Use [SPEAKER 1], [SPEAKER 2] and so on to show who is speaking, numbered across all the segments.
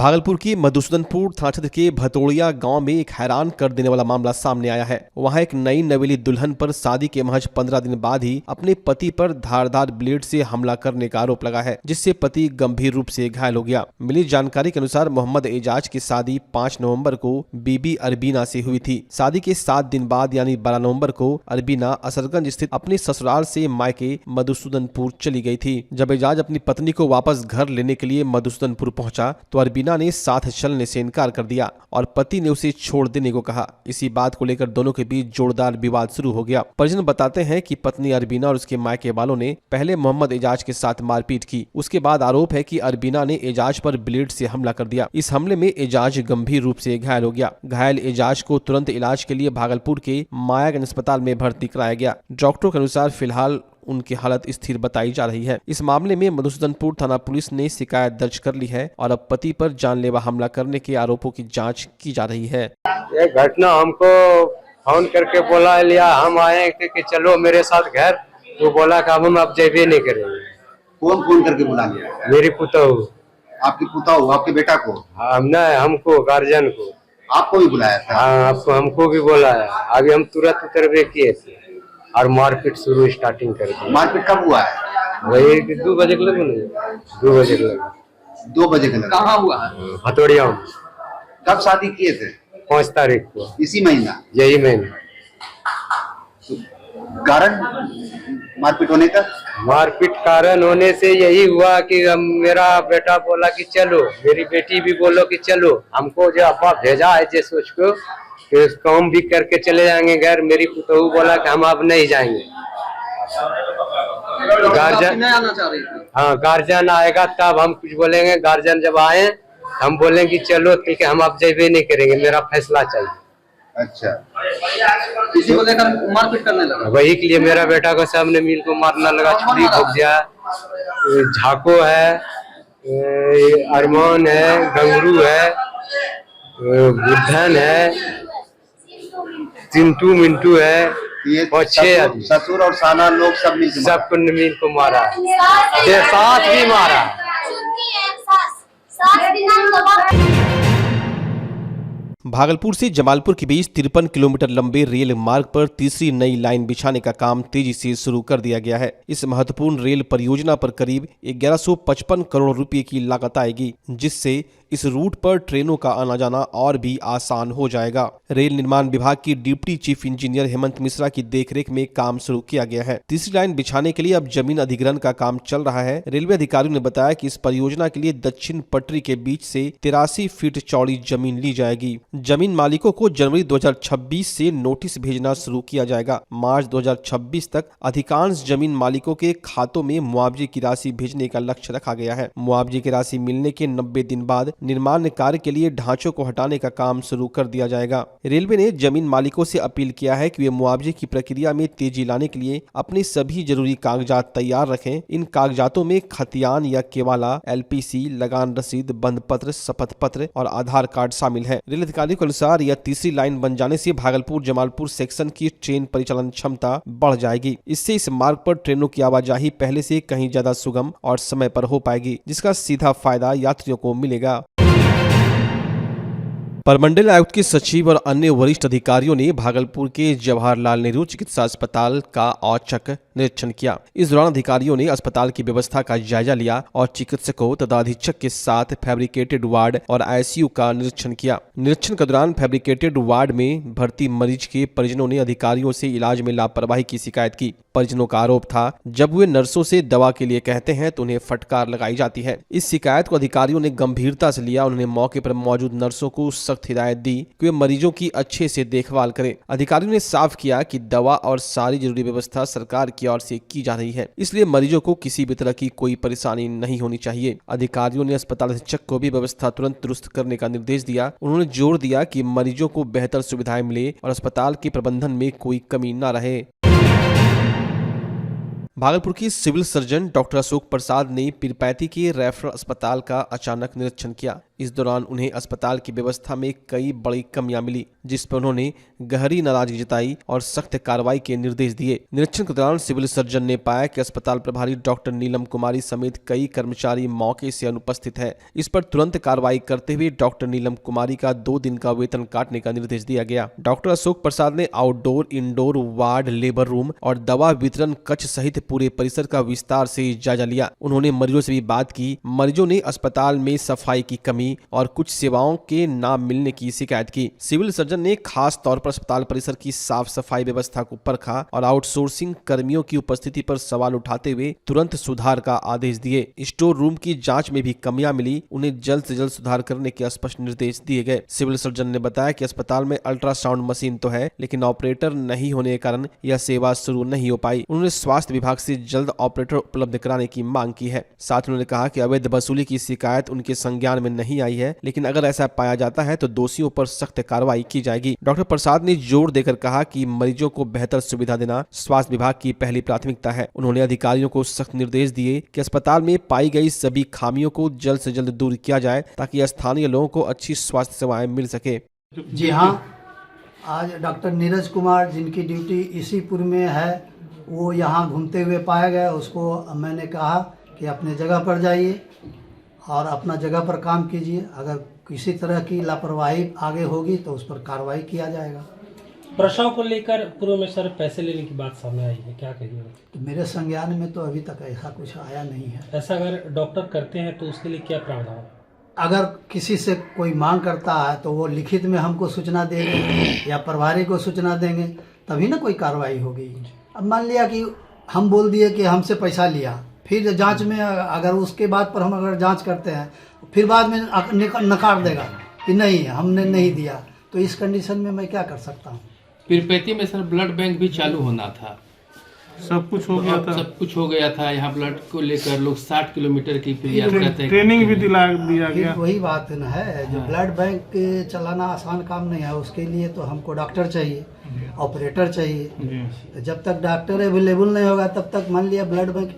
[SPEAKER 1] भागलपुर की मधुसूदनपुर थाना क्षेत्र के भतोड़िया गांव में एक हैरान कर देने वाला मामला सामने आया है। वहां एक नई नवेली दुल्हन पर शादी के महज 15 दिन बाद ही अपने पति पर धारदार ब्लेड से हमला करने का आरोप लगा है, जिससे पति गंभीर रूप से घायल हो गया। मिली जानकारी के अनुसार मोहम्मद एजाज की शादी 5 नवंबर को बीबी अरबीना से हुई थी। शादी के 7 दिन बाद यानी 12 नवंबर को अरबीना असरगंज स्थित अपने ससुराल से मायके मधुसूदनपुर चली गई थी। जब एजाज अपनी पत्नी को वापस घर लेने के लिए मधुसूदनपुर पहुंचा तो अरबीना ने साथ चलने से इनकार कर दिया और पति ने उसे छोड़ देने को कहा। इसी बात को लेकर दोनों के बीच जोरदार विवाद शुरू हो गया। परिजन बताते हैं कि पत्नी अरबीना और उसके मायके वालों ने पहले मोहम्मद एजाज के साथ मारपीट की। उसके बाद आरोप है कि अरबीना ने एजाज पर ब्लेड से हमला कर दिया। इस हमले में एजाज गंभीर रूप से घायल हो गया। घायल एजाज को तुरंत इलाज के लिए भागलपुर के मायागंज अस्पताल में भर्ती कराया गया। डॉक्टरों के अनुसार फिलहाल उनकी हालत स्थिर बताई जा रही है। इस मामले में मधुसूदनपुर थाना पुलिस ने शिकायत दर्ज कर ली है और अब पति पर जानलेवा हमला करने के आरोपों की जांच की जा रही है।
[SPEAKER 2] ये घटना हमको फोन करके बोला लिया, हम आए कि चलो मेरे साथ घर, तो बोला कि हम अब जेबे नहीं करेंगे।
[SPEAKER 3] कौन फोन करके बुला लिया?
[SPEAKER 2] मेरी पुतहू।
[SPEAKER 3] आपकी पुतहू, आपके बेटा को?
[SPEAKER 2] नहीं, हमको, गार्जियन को।
[SPEAKER 3] आपको भी बुलाया था?
[SPEAKER 2] हाँ, आपको, हमको भी बोला है। अभी हम तुरंत उतरवे किए थे और मारपीट शुरू स्टार्टिंग कर दी।
[SPEAKER 3] मारपीट कब हुआ है?
[SPEAKER 2] वही 2 बजे के लगे। 2 बजे के लगे।
[SPEAKER 3] 2 बजे के लगे। कहाँ हुआ है?
[SPEAKER 2] भतोड़िया में।
[SPEAKER 3] कब शादी किए थे?
[SPEAKER 2] 5 तारीख को।
[SPEAKER 3] इसी महीना?
[SPEAKER 2] यही महीना।
[SPEAKER 3] कारण मारपीट होने का?
[SPEAKER 2] मारपीट कारण होने से यही हुआ कि मेरा बेटा बोला कि चलो, मेरी बेटी भी बोलो कि चलो, हमको जो अब्बा भेजा है जे सोच को काम भी करके चले जाएंगे घर। मेरी पुतहू बोला कि हम अब नहीं जाएंगे। गार्जियन आना चाह रही थी। हाँ, गार्जियन आएगा तब हम कुछ बोलेंगे। गार्जियन जब आए हम बोलेंगे चलो ठीक है, हम अब जेबे नहीं करेंगे, मेरा फैसला चाहिए।
[SPEAKER 3] अच्छा,
[SPEAKER 4] इसी को लेकर मारपीट करने लगा।
[SPEAKER 2] वही के लिए मेरा बेटा को सामने मिल को मारने लगा, छुरी भोग दिया। झाको है, अरमान है, गंगरू है, बुद्धन है, चिंटू मिंटू है।
[SPEAKER 3] ये
[SPEAKER 2] 6 आदमी,
[SPEAKER 3] ससुर और साला लोग सब
[SPEAKER 2] सबको मिल को मारा, साथ भी मारा।
[SPEAKER 1] भागलपुर से जमालपुर के बीच 53 किलोमीटर लंबे रेल मार्ग पर तीसरी नई लाइन बिछाने का काम तेजी से शुरू कर दिया गया है। इस महत्वपूर्ण रेल परियोजना पर करीब 1155 करोड़ रुपए की लागत आएगी, जिससे इस रूट पर ट्रेनों का आना जाना और भी आसान हो जाएगा। रेल निर्माण विभाग की deputy chief engineer Hemant Mishra की देखरेख में काम शुरू किया गया है। तीसरी लाइन बिछाने के लिए अब जमीन अधिग्रहण का काम चल रहा है। रेलवे अधिकारियों ने बताया कि इस परियोजना के लिए दक्षिण पटरी के बीच से 83 फीट चौड़ी जमीन ली जाएगी। जमीन मालिकों को जनवरी 2026 से नोटिस भेजना शुरू किया जाएगा। मार्च 2026 तक अधिकांश जमीन मालिकों के खातों में मुआवजे की राशि भेजने का लक्ष्य रखा गया है। मुआवजे की राशि मिलने के 90 दिन बाद निर्माण कार्य के लिए ढांचों को हटाने का काम शुरू कर दिया जाएगा। रेलवे ने जमीन मालिकों से अपील किया है कि वे मुआवजे की प्रक्रिया में तेजी लाने के लिए अपने सभी जरूरी कागजात तैयार रखें। इन कागजातों में खतियान या केवाला, LPC, लगान रसीद, बंध पत्र, शपथ पत्र और आधार कार्ड शामिल है। रेल अधिकारियों के अनुसार यह तीसरी लाइन बन जाने से भागलपुर जमालपुर सेक्शन की ट्रेन परिचालन क्षमता बढ़ जाएगी। इससे इस मार्ग पर ट्रेनों की आवाजाही पहले से कहीं ज्यादा सुगम और समय पर हो पाएगी, जिसका सीधा फायदा यात्रियों को मिलेगा। परमंडल आयुक्त के सचिव और अन्य वरिष्ठ अधिकारियों ने भागलपुर के जवाहरलाल नेहरू चिकित्सा अस्पताल का औचक निरीक्षण किया। इस दौरान अधिकारियों ने अस्पताल की व्यवस्था का जायजा लिया और चिकित्सकों तथा अधीक्षक के साथ फैब्रिकेटेड वार्ड और ICU का निरीक्षण किया। निरीक्षण के दौरान फैब्रिकेटेड वार्ड में भर्ती मरीज के परिजनों ने अधिकारियों से इलाज में लापरवाही की शिकायत की। परिजनों का आरोप था, जब वे नर्सों से दवा के लिए कहते हैं तो उन्हें फटकार लगाई जाती है। इस शिकायत को अधिकारियों ने गंभीरता से लिया। उन्होंने मौके पर मौजूद नर्सों को सख्त हिदायत दी कि वे मरीजों की अच्छे से देखभाल करें। अधिकारियों ने साफ किया कि दवा और सारी जरूरी व्यवस्था सरकार की ओर से की जा रही है, इसलिए मरीजों को किसी भी तरह की कोई परेशानी नहीं होनी चाहिए। अधिकारियों ने अस्पताल अधीक्षक को भी व्यवस्था तुरंत दुरुस्त करने का निर्देश दिया। उन्होंने जोर दिया कि मरीजों को बेहतर सुविधाएं मिले और अस्पताल के प्रबंधन में कोई कमी न रहे। भागलपुर की civil surgeon doctor Ashok Prasad ने पीरपैंती के रेफरल अस्पताल का अचानक निरीक्षण किया। इस दौरान उन्हें अस्पताल की व्यवस्था में कई बड़ी कमियां मिली, जिस पर उन्होंने गहरी नाराजगी जताई और सख्त कार्रवाई के निर्देश दिए। निरीक्षण के दौरान सिविल सर्जन ने पाया कि अस्पताल प्रभारी डॉक्टर नीलम कुमारी समेत कई कर्मचारी मौके से अनुपस्थित है। इस पर तुरंत कार्रवाई करते हुए डॉक्टर नीलम कुमारी का 2 दिन का वेतन काटने का निर्देश दिया गया। डॉक्टर अशोक प्रसाद ने outdoor, indoor, ward, labour room और दवा वितरण कक्ष सहित पूरे परिसर का विस्तार से जायजा लिया। उन्होंने मरीजों से भी बात की। मरीजों ने अस्पताल में सफाई की कमी और कुछ सेवाओं के न मिलने की शिकायत की। सिविल सर्जन ने खास तौर पर अस्पताल परिसर की साफ सफाई व्यवस्था को परखा और आउटसोर्सिंग कर्मियों की उपस्थिति पर सवाल उठाते हुए तुरंत सुधार का आदेश दिए। स्टोर रूम की जांच में भी कमियां मिली, उन्हें जल्द से जल्द सुधार करने के स्पष्ट निर्देश दिए गए। सिविल सर्जन ने बताया कि अस्पताल में अल्ट्रासाउंड मशीन तो है, लेकिन ऑपरेटर नहीं होने के कारण यह सेवा शुरू नहीं हो पाई। उन्होंने स्वास्थ्य विभाग से जल्द ऑपरेटर उपलब्ध कराने की मांग की है। साथ ही उन्होंने कहा कि अवैध वसूली की शिकायत उनके संज्ञान में नहीं आई है, लेकिन अगर ऐसा पाया जाता है तो दोषियों पर सख्त कार्रवाई की जाएगी। डॉक्टर प्रसाद ने जोर देकर कहा कि मरीजों को बेहतर सुविधा देना स्वास्थ्य विभाग की पहली प्राथमिकता है। उन्होंने अधिकारियों को सख्त निर्देश दिए कि अस्पताल में पाई गई सभी खामियों को जल्द से जल्द दूर किया जाए ताकि स्थानीय लोगों को अच्छी स्वास्थ्य सेवाएं मिल सके।
[SPEAKER 5] जी हाँ, आज डॉक्टर नीरज कुमार जिनकी ड्यूटी इसीपुर में है, वो यहाँ घूमते हुए पाया गया। उसको मैंने कहा कि अपने जगह पर जाइए और अपना जगह पर काम कीजिए। अगर किसी तरह की लापरवाही आगे होगी तो उस पर कार्रवाई किया जाएगा।
[SPEAKER 6] प्रसव को लेकर पूर्व में सर पैसे लेने की बात सामने आई है, क्या कहिएगा?
[SPEAKER 5] तो मेरे संज्ञान में तो अभी तक ऐसा कुछ आया नहीं है।
[SPEAKER 6] ऐसा अगर डॉक्टर करते हैं तो उसके लिए क्या प्रावधान है?
[SPEAKER 5] अगर किसी से कोई मांग करता है तो वो लिखित में हमको सूचना देंगे या प्रभारी को सूचना देंगे, तभी ना कोई कार्रवाई होगी। अब मान लिया कि हम बोल दिए कि हमसे पैसा लिया, फिर जांच में अगर उसके बाद पर हम अगर जांच करते हैं, फिर बाद में नकार देगा कि नहीं हमने नहीं दिया, तो इस कंडीशन में मैं क्या कर सकता हूँ?
[SPEAKER 7] पीरपैती में सर ब्लड बैंक भी चालू होना था,
[SPEAKER 8] सब कुछ हो गया था।
[SPEAKER 7] सब कुछ हो गया था। यहाँ ब्लड को लेकर लोग 60 किलोमीटर की यात्रा तय
[SPEAKER 8] ट्रेनिंग भी दिया गया।
[SPEAKER 5] वही बात न है, जो ब्लड बैंक चलाना आसान काम नहीं है। उसके लिए तो हमको डॉक्टर चाहिए, ऑपरेटर चाहिए। तो जब तक डॉक्टर अवेलेबल नहीं होगा तब तक मान लिया ब्लड बैंक।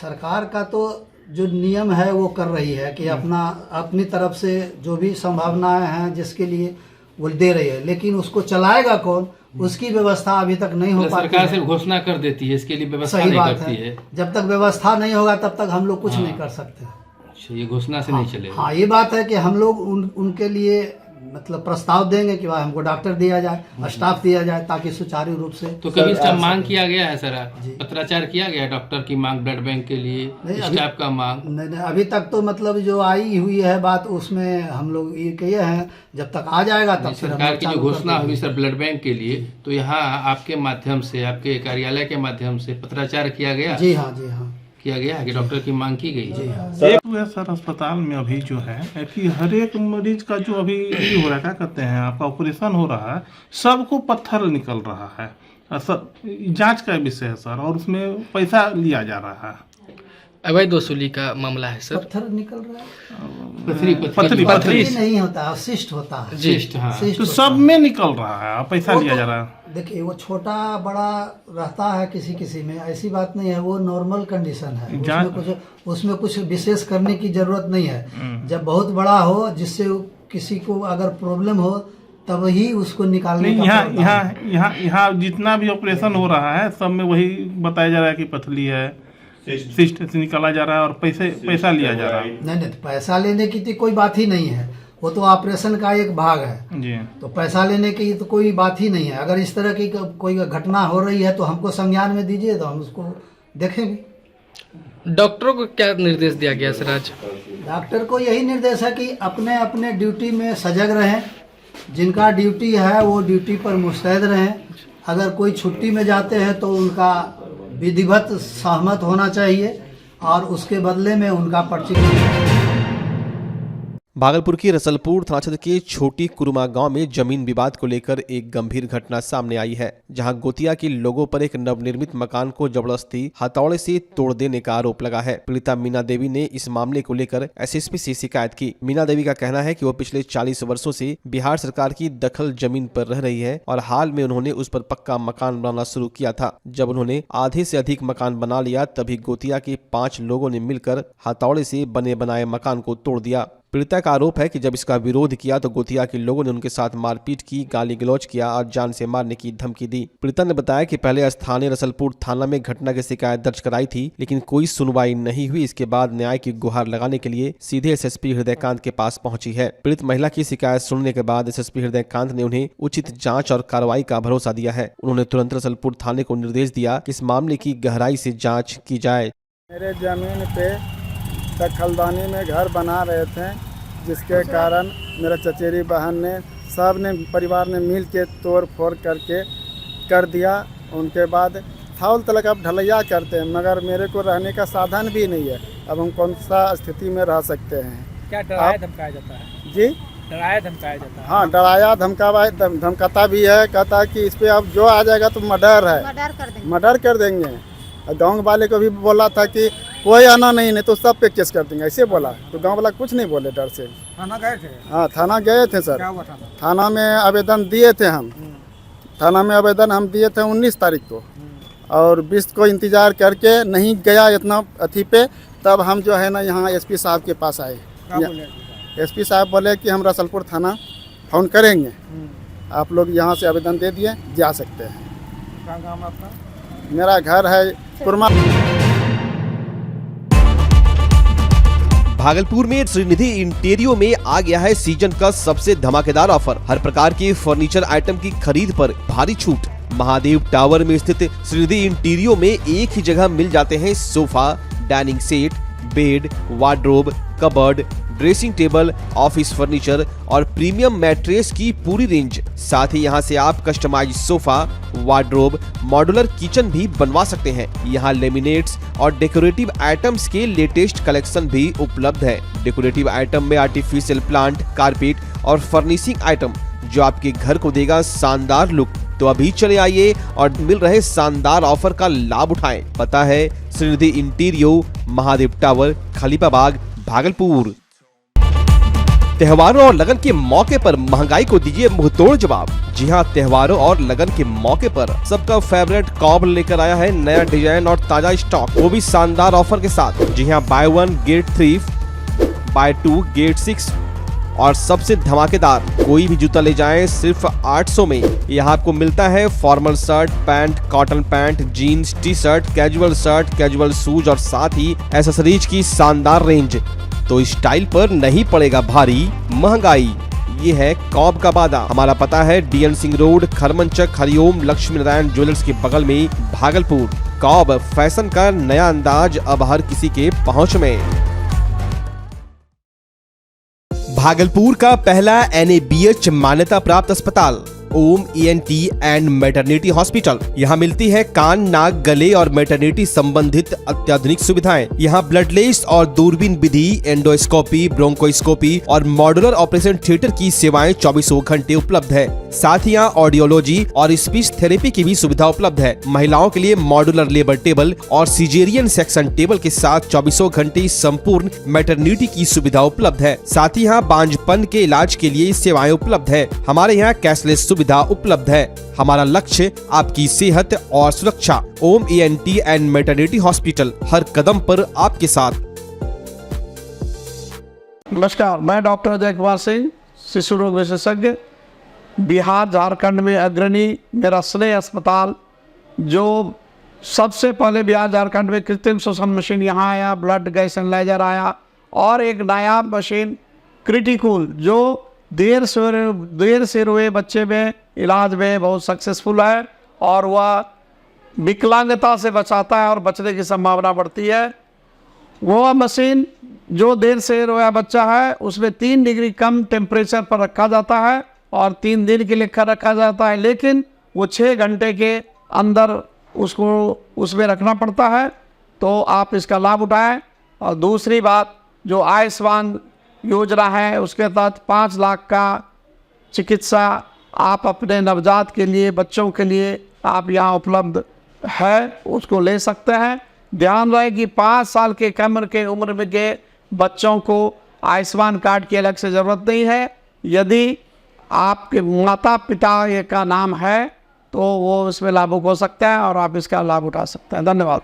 [SPEAKER 5] सरकार का तो जो नियम है वो कर रही है कि अपनी तरफ से जो भी संभावनाएं हैं जिसके लिए वो दे रही है, लेकिन उसको चलाएगा कौन, उसकी व्यवस्था अभी तक नहीं हो पाती।
[SPEAKER 7] सरकार सिर्फ घोषणा कर देती है, इसके लिए व्यवस्था
[SPEAKER 5] सही
[SPEAKER 7] नहीं
[SPEAKER 5] बात
[SPEAKER 7] करती है।
[SPEAKER 5] जब तक व्यवस्था नहीं होगा तब तक हम लोग कुछ नहीं कर सकते।
[SPEAKER 7] अच्छा, ये घोषणा से नहीं चलेगा।
[SPEAKER 5] हाँ, ये बात है कि हम लोग उनके लिए मतलब प्रस्ताव देंगे कि भाई हमको डॉक्टर दिया जाए, स्टाफ दिया जाए, ताकि सुचारू रूप से।
[SPEAKER 7] तो कभी इसका मांग किया गया है सर? पत्राचार किया गया डॉक्टर की मांग, ब्लड बैंक के लिए, स्टाफ का मांग?
[SPEAKER 5] नहीं, अभी तक तो मतलब जो आई हुई है बात, उसमें हम लोग ये कहे हैं जब तक आ जाएगा तब
[SPEAKER 7] सरकार की जो घोषणा हुई सर ब्लड बैंक के लिए, तो यहाँ आपके माध्यम से, आपके कार्यालय के माध्यम से पत्राचार किया गया?
[SPEAKER 5] जी हाँ, जी हाँ,
[SPEAKER 7] किया गया है कि डॉक्टर की मांग की गई?
[SPEAKER 5] जी हाँ।
[SPEAKER 8] एक सर अस्पताल में अभी जो है कि हर एक मरीज का जो अभी ये हो रहा है, क्या कहते हैं, आपका ऑपरेशन हो रहा है, सबको पत्थर निकल रहा है। सर जांच का विषय है सर, और उसमें पैसा लिया जा रहा है।
[SPEAKER 9] अवैध वसूली का मामला है सर।
[SPEAKER 5] पत्थर निकल रहा है,
[SPEAKER 8] पथरी
[SPEAKER 5] नहीं होता है, सिस्ट होता है।
[SPEAKER 7] शिष्ट, हाँ।
[SPEAKER 5] सिस्ट
[SPEAKER 8] तो
[SPEAKER 5] होता
[SPEAKER 8] सब में निकल रहा है और पैसा लिया जा रहा है।
[SPEAKER 5] देखिए, वो छोटा बड़ा रहता है किसी किसी में, ऐसी बात नहीं है। वो नॉर्मल कंडीशन है, उसमें कुछ विशेष करने की जरूरत नहीं है। जब बहुत बड़ा हो, जिससे किसी को अगर प्रॉब्लम हो, तब ही उसको निकालने का।
[SPEAKER 8] यहाँ जितना भी ऑपरेशन हो रहा है सब में वही बताया जा रहा है कि पथरी है, सिस्ट से निकाला जा रहा है और पैसा लिया जा रहा है।
[SPEAKER 5] नहीं, पैसा लेने की तो कोई बात ही नहीं है, वो तो ऑपरेशन का एक भाग है
[SPEAKER 8] जी।
[SPEAKER 5] तो पैसा लेने की तो कोई बात ही नहीं है। अगर इस तरह की कोई घटना हो रही है तो हमको संज्ञान में दीजिए, तो हम उसको देखेंगे।
[SPEAKER 9] डॉक्टरों को क्या निर्देश दिया गया सर आज?
[SPEAKER 5] डॉक्टर को यही निर्देश है कि अपने अपने ड्यूटी में सजग रहें। जिनका ड्यूटी है वो ड्यूटी पर मुस्तैद रहें। अगर कोई छुट्टी में जाते हैं तो उनका विधिवत सहमत होना चाहिए और उसके बदले में उनका पर्ची।
[SPEAKER 1] भागलपुर की रसलपुर थाना क्षेत्र के छोटी कुरुमा गांव में जमीन विवाद को लेकर एक गंभीर घटना सामने आई है, जहां गोतिया के लोगों पर एक नवनिर्मित मकान को जबरदस्ती हथौड़े से तोड़ देने का आरोप लगा है। पीड़िता मीना देवी ने इस मामले को लेकर एसएसपी से शिकायत की। मीना देवी का कहना है कि वो पिछले 40 वर्षों से बिहार सरकार की दखल जमीन पर रह रही है और हाल में उन्होंने उस पर पक्का मकान बनाना शुरू किया था। जब उन्होंने आधे से अधिक मकान बना लिया, तभी गोतिया के 5 लोगों ने मिलकर हथौड़े से बने बनाए मकान को तोड़ दिया। पीड़िता का आरोप है कि जब इसका विरोध किया तो गोतिया के लोगों ने उनके साथ मारपीट की, गाली गलौज किया और जान से मारने की धमकी दी। पीड़िता ने बताया कि पहले स्थानीय रसलपुर थाना में घटना की शिकायत दर्ज कराई थी, लेकिन कोई सुनवाई नहीं हुई। इसके बाद न्याय की गुहार लगाने के लिए सीधे एसएसपी हृदयकांत के पास पहुंची है। पीड़ित महिला की शिकायत सुनने के बाद एसएसपी हृदयकांत ने उन्हें उचित जांच और कार्रवाई का भरोसा दिया है। उन्होंने तुरंत रसलपुर थाने को निर्देश दिया कि इस मामले की गहराई से जांच की जाए।
[SPEAKER 10] मेरे जमीन पे दखलदानी में घर बना रहे थे, जिसके कारण मेरा चचेरी बहन ने सब ने परिवार ने मिल के तोड़ फोड़ करके कर दिया। उनके बाद फाउल तलक अब ढलैया करते हैं, मगर मेरे को रहने का साधन भी नहीं है। अब हम कौन सा स्थिति में रह सकते हैं?
[SPEAKER 4] क्या डराया धमकाया जाता है?
[SPEAKER 10] जी,
[SPEAKER 4] डराया धमकाया जाता है?
[SPEAKER 10] हाँ, डराया धमकाता भी है। कहता है कि इस पे अब जो आ जाएगा तो मर्डर है, मर्डर कर देंगे। गाँव वाले को भी बोला था कि कोई आना नहीं तो सब पे केस कर देंगे, ऐसे बोला। तो गांव वाला कुछ नहीं बोले डर से।
[SPEAKER 4] थाना गए थे?
[SPEAKER 10] हाँ, थाना गए थे सर।
[SPEAKER 4] क्या हुआ
[SPEAKER 10] थाना में आवेदन दिए थे हम। थाना में आवेदन हम दिए थे 19 तारीख को, और 20 को इंतजार करके नहीं गया इतना अथी पे। तब हम जो है ना यहाँ एसपी साहब के पास आए। एसपी साहब बोले कि हम रसलपुर थाना फोन करेंगे, आप लोग यहाँ से आवेदन दे दिए, जा सकते हैं।
[SPEAKER 4] क्या काम आपका?
[SPEAKER 10] मेरा घर है कुरमा।
[SPEAKER 1] भागलपुर में श्रीनिधि इंटीरियो में आ गया है सीजन का सबसे धमाकेदार ऑफर। हर प्रकार के फर्नीचर आइटम की खरीद पर भारी छूट। महादेव टावर में स्थित श्रीनिधि इंटीरियो में एक ही जगह मिल जाते हैं sofa, dining set, bed, wardrobe, cupboard, dressing table, office furniture और प्रीमियम मैट्रेस की पूरी रेंज। साथ ही यहाँ से आप customise sofa, wardrobe, modular kitchen भी बनवा सकते हैं। यहाँ लेमिनेट्स और डेकोरेटिव आइटम्स के लेटेस्ट कलेक्शन भी उपलब्ध है। डेकोरेटिव आइटम में आर्टिफिशियल प्लांट, कारपेट और फर्निशिंग आइटम, जो आपके घर को देगा शानदार लुक। तो अभी चले आइए और मिल रहे शानदार ऑफर का लाभ उठाएं। पता है श्रीनिधि इंटीरियो, महादेव टावर, खलीफाबाग, भागलपुर। त्योहारों और लगन के मौके पर महंगाई को दीजिए मुंहतोड़ जवाब। जी हां, त्योहारों और लगन के मौके पर सबका फेवरेट कॉब लेकर आया है नया डिजाइन और ताजा स्टॉक, वो भी शानदार ऑफर के साथ। जी हां, बाय 1 गेट 3, बाय 2 गेट 6 और सबसे धमाकेदार, कोई भी जूता ले जाएं सिर्फ 800 में। यहाँ आपको मिलता है formal shirt, pant, cotton pant, jeans, T shirt, casual shoes और साथ ही एक्सेसरीज की शानदार रेंज। तो स्टाइल पर नहीं पड़ेगा भारी महंगाई, ये है कॉब का वादा। हमारा पता है DN Singh road, Kharmanchak, Hariom Lakshmi Narayan jewellers के बगल में, भागलपुर। कॉब फैशन का नया अंदाज अब हर किसी के पहुंच में। भागलपुर का पहला NABH मान्यता प्राप्त अस्पताल ओम ENT एंड मैटरनिटी हॉस्पिटल। यहाँ मिलती है कान, नाक, गले और मैटरनिटी संबंधित अत्याधुनिक सुविधाएं। यहाँ ब्लडलेस और दूरबीन विधि, एंडोस्कोपी, ब्रोंकोस्कोपी और मॉड्यूलर ऑपरेशन थिएटर की सेवाएं 24 घंटे उपलब्ध है। साथ ही यहाँ ऑडियोलॉजी और स्पीच थेरेपी की भी सुविधा उपलब्ध है। महिलाओं के लिए मॉड्यूलर लेबर टेबल और सिजेरियन सेक्शन टेबल के साथ 24 घंटे संपूर्ण मैटरनिटी की सुविधा उपलब्ध है। साथ ही यहाँ बांझपन के इलाज के लिए सेवाएं उपलब्ध है। हमारे यहाँ कैशलेस सुविधा उपलब्ध है। हमारा लक्ष्य आपकी सेहत और सुरक्षा। ओम ENT एंड मैटरनिटी हॉस्पिटल, हर कदम पर आपके साथ।
[SPEAKER 10] नमस्कार, मैं डॉक्टर अजय कुमार सिंह, शिशु रोग विशेषज्ञ, बिहार झारखंड में अग्रणी मेरा स्नेह अस्पताल, जो सबसे पहले बिहार झारखंड में कृत्रिम श्वसन मशीन यहाँ आया, ब्लड गैस एनालाइजर आया, और एक नायाब मशीन क्रिटिकल, जो देर से रोए बच्चे में इलाज में बहुत सक्सेसफुल है, और वह विकलांगता से बचाता है और बचने की संभावना बढ़ती है। वो मशीन जो देर से रोया बच्चा है, उसमें 3 डिग्री कम टेम्परेचर पर रखा जाता है और 3 दिन के लिए रखा जाता है, लेकिन वो 6 घंटे के अंदर उसको उसमें रखना पड़ता है। तो आप इसका लाभ उठाएं। और दूसरी बात, जो आयुष्मान योजना है, उसके तहत 5 लाख का चिकित्सा आप अपने नवजात के लिए, बच्चों के लिए आप यहाँ उपलब्ध है, उसको ले सकते हैं। ध्यान रहे कि 5 साल के कम के उम्र में के बच्चों को आयुष्मान कार्ड की अलग से ज़रूरत नहीं है। यदि आपके माता पिता का नाम है तो वो इसमें लाभुक हो सकता है और आप इसका लाभ उठा सकते हैं। धन्यवाद।